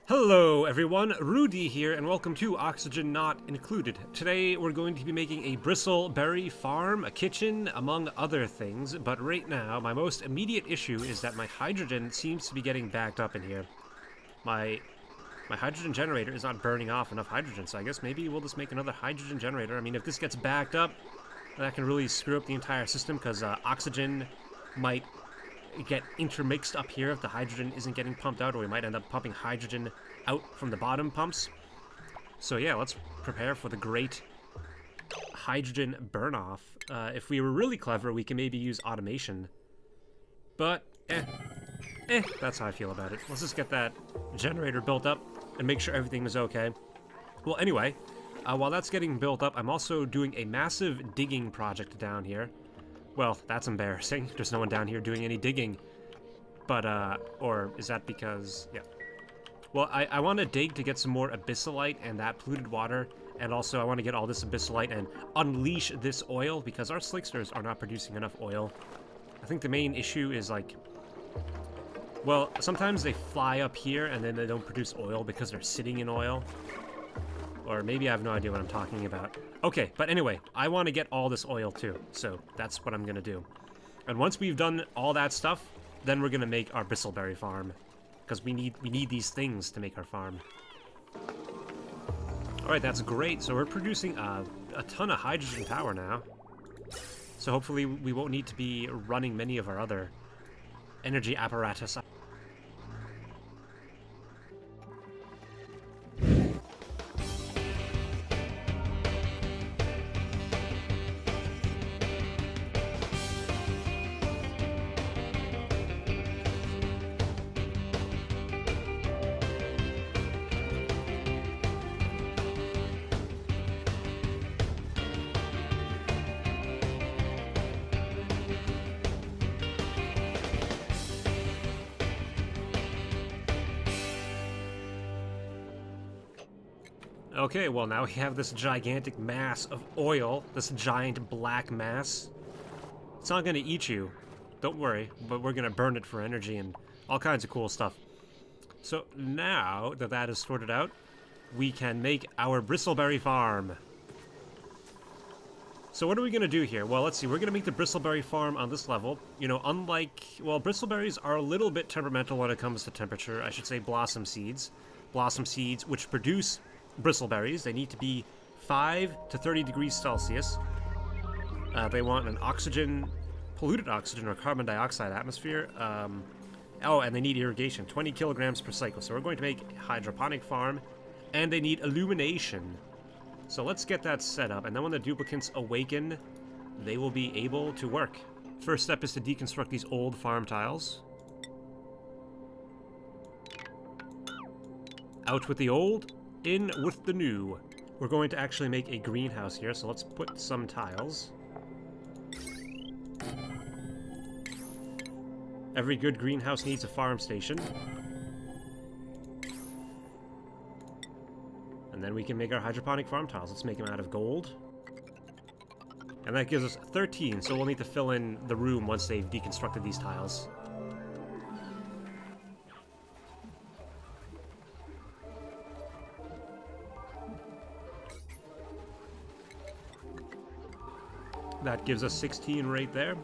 Hello everyone, Rudy here, and welcome to Oxygen Not Included. Today we're going to be making a bristleberry farm, a kitchen, among other things, but right now my most immediate issue is that my hydrogen seems to be getting backed up in here. My hydrogen generator is not burning off enough hydrogen, so I guess maybe we'll just make another hydrogen generator. I mean, if this gets backed up, that can really screw up the entire system, because oxygen might get intermixed up here if the hydrogen isn't getting pumped out, or we might end up pumping hydrogen out from the bottom pumps. So yeah, let's prepare for the great hydrogen burn-off. If we were really clever, we can maybe use automation. But, that's how I feel about it. Let's just get that generator built up and make sure everything is okay. Well, anyway, while that's getting built up, I'm also doing a massive digging project down here. Well, that's embarrassing. There's no one down here doing any digging. But, or is that because, yeah. Well, I want to dig to get some more abyssalite and that polluted water, and also I want to get all this abyssalite and unleash this oil, because our slicksters are not producing enough oil. I think the main issue is, like, well, sometimes they fly up here and then they don't produce oil because they're sitting in oil. Or maybe I have no idea what I'm talking about. Okay, but anyway, I want to get all this oil too, so that's what I'm going to do. And once we've done all that stuff, then we're going to make our bristleberry farm. Because we need these things to make our farm. Alright, that's great. So we're producing a ton of hydrogen power now. So hopefully we won't need to be running many of our other energy apparatus. Okay, well now we have this gigantic mass of oil, this giant black mass. It's not gonna eat you, don't worry, but we're gonna burn it for energy and all kinds of cool stuff. So now that that is sorted out, we can make our bristleberry farm. So what are we gonna do here? Well, let's see, we're gonna make the bristleberry farm on this level. You know, unlike, well, bristleberries are a little bit temperamental when it comes to temperature. I should say blossom seeds. Blossom seeds, which produce bristleberries, they need to be 5 to 30 degrees Celsius. They want an oxygen, polluted oxygen or carbon dioxide atmosphere. Oh, and they need irrigation, 20 kilograms per cycle. So we're going to make a hydroponic farm, and they need illumination. So let's get that set up, and then when the duplicants awaken, they will be able to work. First step is to deconstruct these old farm tiles. Out with the old, in with the new. We're going to actually make a greenhouse here, so let's put some tiles. Every good greenhouse needs a farm station. And then we can make our hydroponic farm tiles. Let's make them out of gold. And that gives us 13, so we'll need to fill in the room once they've deconstructed these tiles. That gives us 16 right there.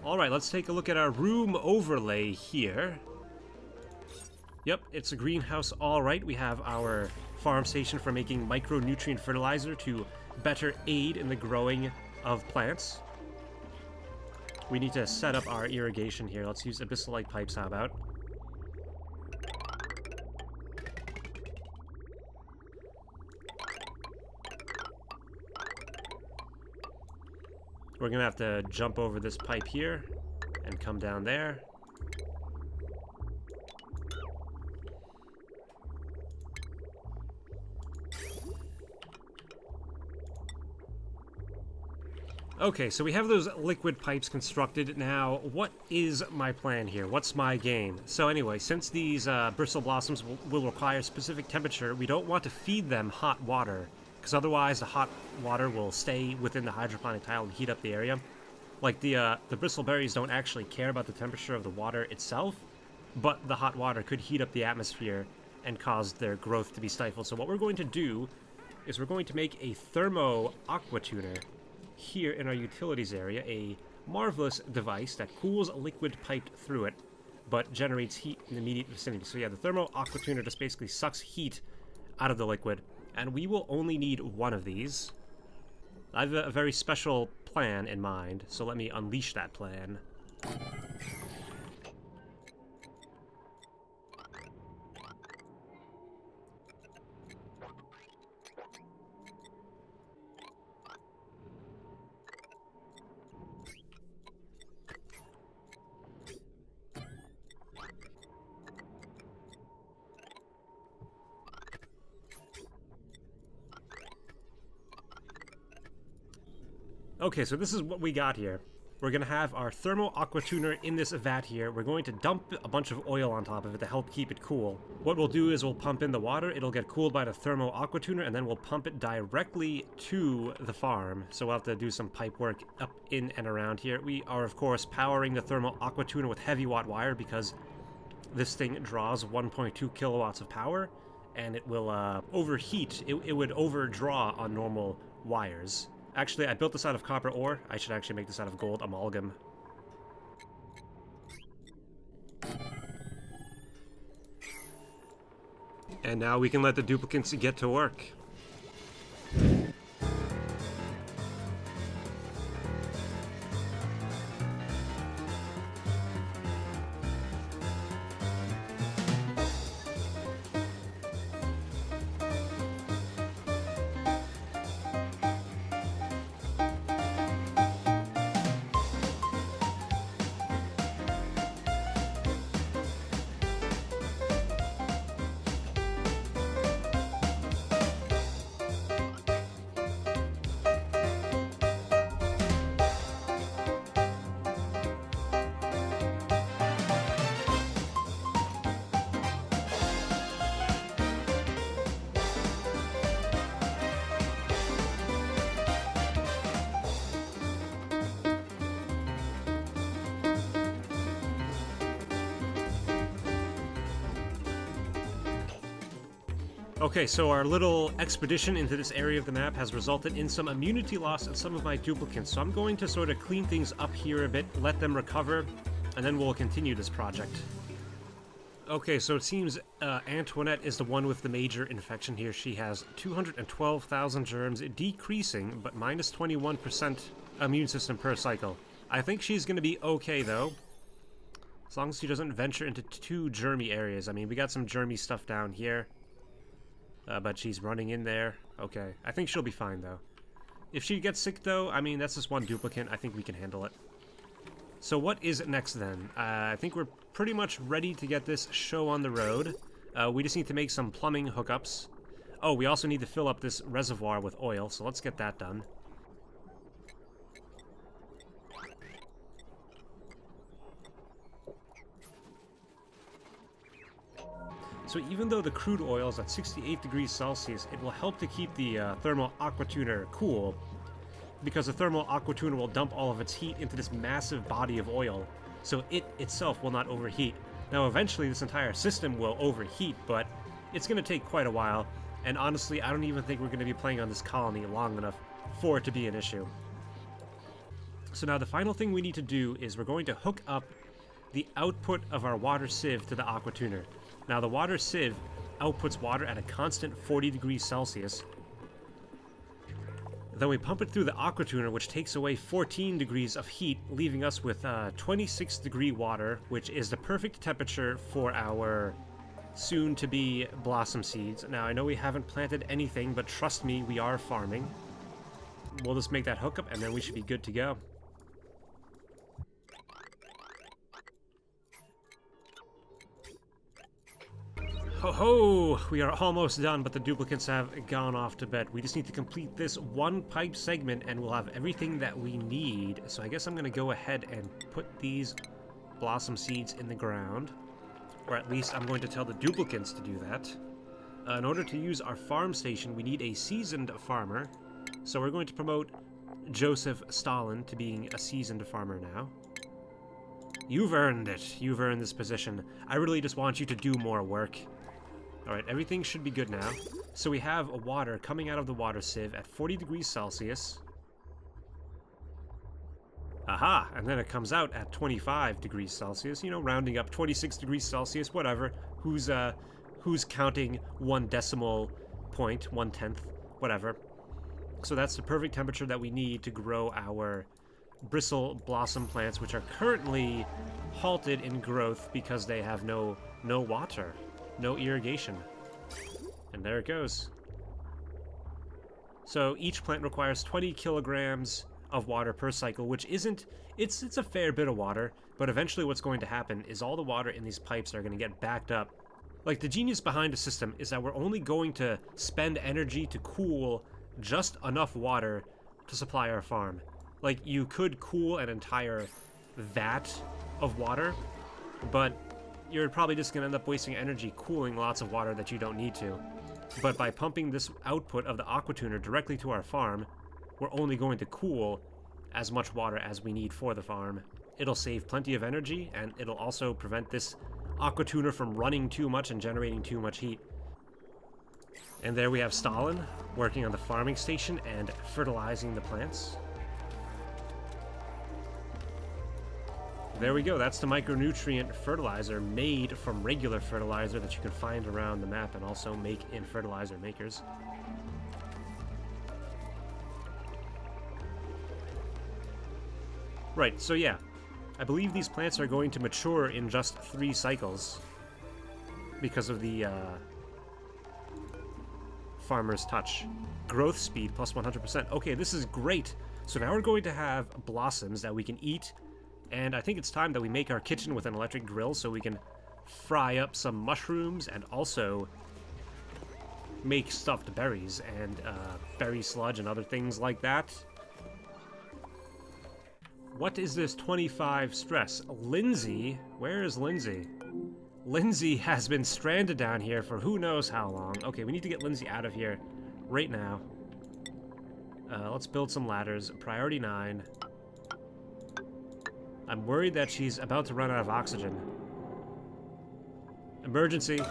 Alright, let's take a look at our room overlay here. Yep, it's a greenhouse alright. We have our farm station for making micronutrient fertilizer to better aid in the growing of plants. We need to set up our irrigation here. Let's use abyssalite pipes, how about? We're gonna have to jump over this pipe here and come down there. Okay, so we have those liquid pipes constructed. Now, what is my plan here? What's my game? So anyway, since these bristle blossoms will require specific temperature, we don't want to feed them hot water, because otherwise the hot water will stay within the hydroponic tile and heat up the area. Like, the bristleberries don't actually care about the temperature of the water itself. but the hot water could heat up the atmosphere and cause their growth to be stifled. So what we're going to do is we're going to make a thermo aqua tuner here in our utilities area, a marvelous device that cools a liquid piped through it, but generates heat in the immediate vicinity. So yeah, the thermo aqua tuner just basically sucks heat out of the liquid, and we will only need one of these. I have a very special plan in mind, so let me unleash that plan. Okay, so this is what we got here. We're going to have our thermo aqua tuner in this vat here. We're going to dump a bunch of oil on top of it to help keep it cool. What we'll do is we'll pump in the water, it'll get cooled by the thermo aqua tuner, and then we'll pump it directly to the farm. So we'll have to do some pipe work up in and around here. We are, of course, powering the thermo aqua tuner with heavy watt wire because this thing draws 1.2 kilowatts of power, and it will overheat. It would overdraw on normal wires. Actually, I built this out of copper ore. I should actually make this out of gold amalgam. And now we can let the duplicants get to work. Okay, so our little expedition into this area of the map has resulted in some immunity loss in some of my duplicants, so I'm going to sort of clean things up here a bit, let them recover, and then we'll continue this project. Okay, so it seems Antoinette is the one with the major infection here. She has 212,000 germs, decreasing, but minus 21% immune system per cycle. I think she's going to be okay, though, as long as she doesn't venture into too germy areas. I mean, we got some germy stuff down here. But she's running in there. Okay, I think she'll be fine, though. If she gets sick, though, I mean, that's just one duplicant. I think we can handle it. So what is next, then? I think we're pretty much ready to get this show on the road. We just need to make some plumbing hookups. Oh, we also need to fill up this reservoir with oil, so let's get that done. So even though the crude oil is at 68 degrees Celsius, it will help to keep the thermal aqua tuner cool, because the thermal aqua tuner will dump all of its heat into this massive body of oil, so it itself will not overheat. Now eventually this entire system will overheat, but it's going to take quite a while, and honestly I don't even think we're going to be playing on this colony long enough for it to be an issue. So now the final thing we need to do is we're going to hook up the output of our water sieve to the aqua tuner. Now the water sieve outputs water at a constant 40 degrees Celsius. Then we pump it through the aqua tuner, which takes away 14 degrees of heat, leaving us with 26 degree water, which is the perfect temperature for our soon-to-be blossom seeds. Now I know we haven't planted anything, but trust me, we are farming. We'll just make that hookup and then we should be good to go. Ho ho! We are almost done, but the duplicants have gone off to bed. We just need to complete this one pipe segment and we'll have everything that we need. So I guess I'm going to go ahead and put these blossom seeds in the ground. Or at least I'm going to tell the duplicants to do that. In order to use our farm station, we need a seasoned farmer. So we're going to promote Joseph Stalin to being a seasoned farmer now. You've earned it. You've earned this position. I really just want you to do more work. Alright, everything should be good now. So we have water coming out of the water sieve at 40 degrees Celsius. Aha! And then it comes out at 25 degrees Celsius, you know, rounding up 26 degrees Celsius, whatever. Who's counting 1 decimal point, 1/10, whatever. So that's the perfect temperature that we need to grow our bristle blossom plants, which are currently halted in growth because they have no water, no irrigation. And there it goes. So each plant requires 20 kilograms of water per cycle, which isn't, it's a fair bit of water, but eventually what's going to happen is all the water in these pipes are going to get backed up. Like, the genius behind the system is that we're only going to spend energy to cool just enough water to supply our farm. Like, you could cool an entire vat of water, but you're probably just going to end up wasting energy cooling lots of water that you don't need to. But by pumping this output of the Aqua tuner directly to our farm, we're only going to cool as much water as we need for the farm. It'll save plenty of energy, and it'll also prevent this Aqua tuner from running too much and generating too much heat. And there we have Stalin working on the farming station and fertilizing the plants. There we go, that's the micronutrient fertilizer made from regular fertilizer that you can find around the map and also make in fertilizer makers. Right, so yeah, I believe these plants are going to mature in just 3 cycles because of the farmer's touch. Growth speed plus 100%. Okay, this is great. So now we're going to have blossoms that we can eat, and I think it's time that we make our kitchen with an electric grill so we can fry up some mushrooms and also make stuffed berries and berry sludge and other things like that. What is this 25 stress? Lindsay? Where is Lindsay? Lindsay has been stranded down here for who knows how long. Okay, we need to get Lindsay out of here right now. Let's build some ladders. Priority 9. I'm worried that she's about to run out of oxygen. Emergency.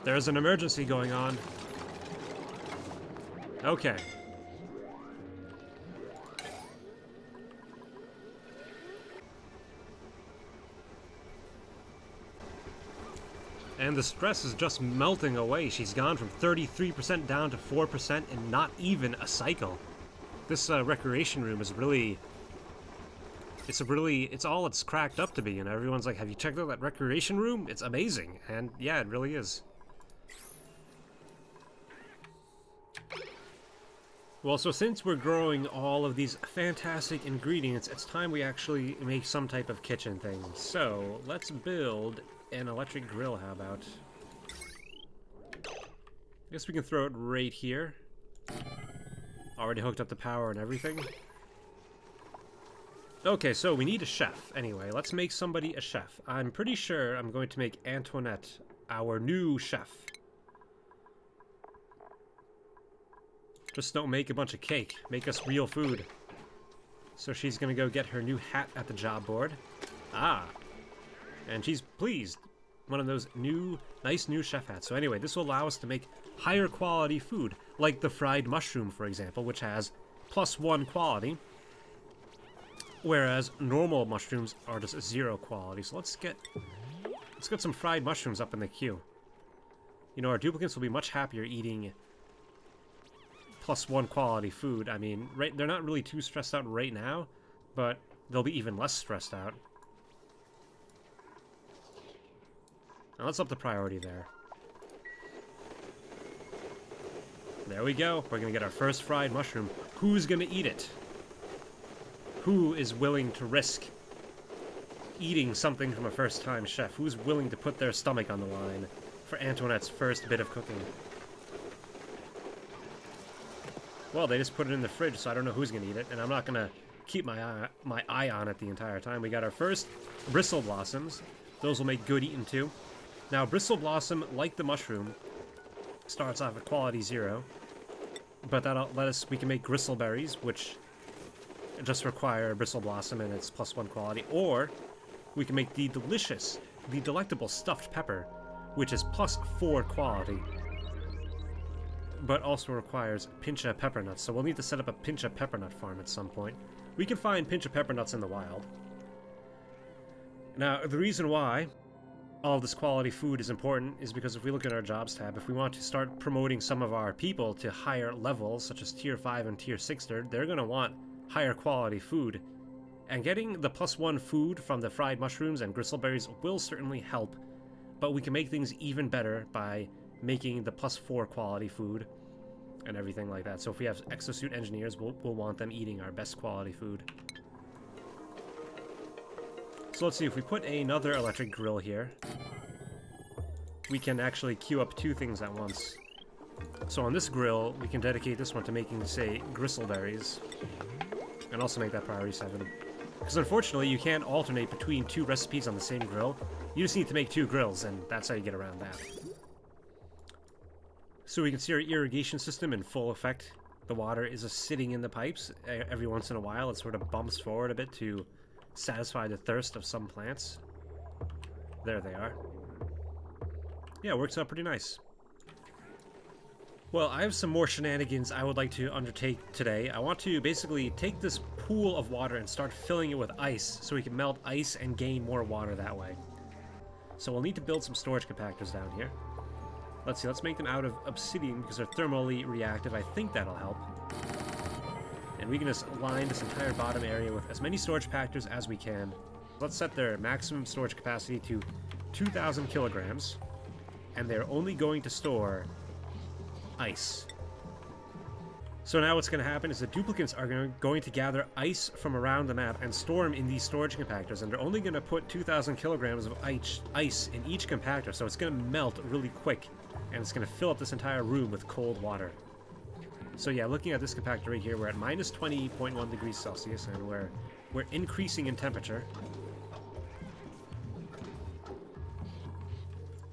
There's an emergency going on. Okay. And the stress is just melting away. She's gone from 33% down to 4% in not even a cycle. This recreation room is really... It's all it's cracked up to be, and everyone's like, have you checked out that recreation room? It's amazing. And yeah, it really is. Well, so since we're growing all of these fantastic ingredients, it's time we actually make some type of kitchen thing. So, let's build an electric grill, how about? I guess we can throw it right here. Already hooked up the power and everything. Okay, so we need a chef. Anyway, let's make somebody a chef. I'm pretty sure I'm going to make Antoinette our new chef. Just don't make a bunch of cake. Make us real food. So she's gonna go get her new hat at the job board. Ah. And she's pleased. One of those nice new chef hats. So anyway, this will allow us to make higher quality food. Like the fried mushroom, for example, which has +1 quality. Whereas normal mushrooms are just 0 quality. So let's get some fried mushrooms up in the queue. You know, our duplicants will be much happier eating +1 quality food. I mean, they're not really too stressed out right now, but they'll be even less stressed out. Now let's up the priority there. There we go. We're gonna get our first fried mushroom. Who's gonna eat it? Who is willing to risk eating something from a first-time chef? Who's willing to put their stomach on the line for Antoinette's first bit of cooking? Well, they just put it in the fridge, so I don't know who's gonna eat it, and I'm not gonna keep my eye on it the entire time. We got our first bristle blossoms. Those will make good eating too. Now, bristle blossom, like the mushroom, starts off at quality 0. But that'll let us, we can make gristleberries, which just require bristle blossom and it's +1 quality, or we can make the delicious, the delectable stuffed pepper, which is +4 quality, but also requires pincha pepper nuts. So we'll need to set up a pincha pepper nut farm at some point. We can find pincha pepper nuts in the wild. Now, the reason why all of this quality food is important is because if we look at our jobs tab, if we want to start promoting some of our people to higher levels, such as tier 5 and tier 6, they're going to want higher quality food. And getting the +1 food from the fried mushrooms and gristleberries will certainly help, but we can make things even better by making the +4 quality food and everything like that. So if we have exosuit engineers, we'll want them eating our best quality food. So let's see, if we put another electric grill here, we can actually queue up 2 things at once. So on this grill, we can dedicate this one to making, say, gristleberries, and also make that priority 7. Because unfortunately, you can't alternate between 2 recipes on the same grill. You just need to make 2 grills, and that's how you get around that. So we can see our irrigation system in full effect. The water is just sitting in the pipes. Every once in a while, it sort of bumps forward a bit to satisfy the thirst of some plants. There they are. Yeah, it works out pretty nice. Well, I have some more shenanigans I would like to undertake today. I want to basically take this pool of water and start filling it with ice so we can melt ice and gain more water that way. So we'll need to build some storage compactors down here. Let's see, let's make them out of obsidian because they're thermally reactive. I think that'll help. And we can just line this entire bottom area with as many storage compactors as we can. Let's set their maximum storage capacity to 2,000 kilograms. And they're only going to store ice. So now what's going to happen is the duplicants are going to gather ice from around the map and store them in these storage compactors, and they're only going to put 2,000 kilograms of ice in each compactor, so it's going to melt really quick, and it's going to fill up this entire room with cold water. So yeah, looking at this compactor right here, we're at minus 20.1 degrees Celsius, and we're increasing in temperature.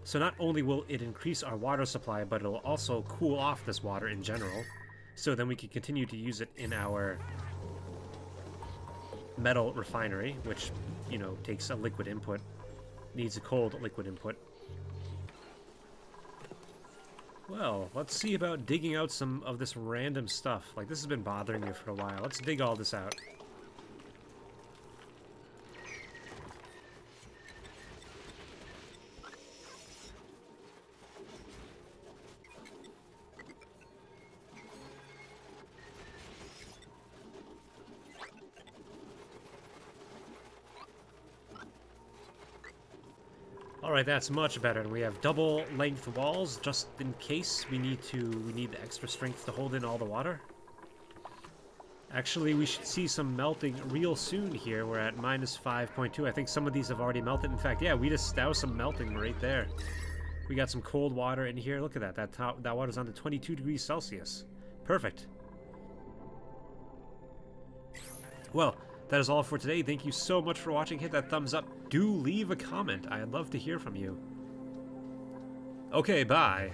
So not only will it increase our water supply, but it'll also cool off this water in general. So then we can continue to use it in our metal refinery, which, you know, takes a liquid input, needs a cold liquid input. Well, let's see about digging out some of this random stuff. Like, this has been bothering me for a while. Let's dig all this out. Alright, that's much better. And we have double length walls just in case we need the extra strength to hold in all the water. Actually, we should see some melting real soon here. We're at minus 5.2. I think some of these have already melted. In fact, yeah, that was some melting right there. We got some cold water in here. Look at that. That water's on to 22 degrees Celsius. Perfect. Well, that is all for today. Thank you so much for watching. Hit that thumbs up. Do leave a comment. I'd love to hear from you. Okay, bye.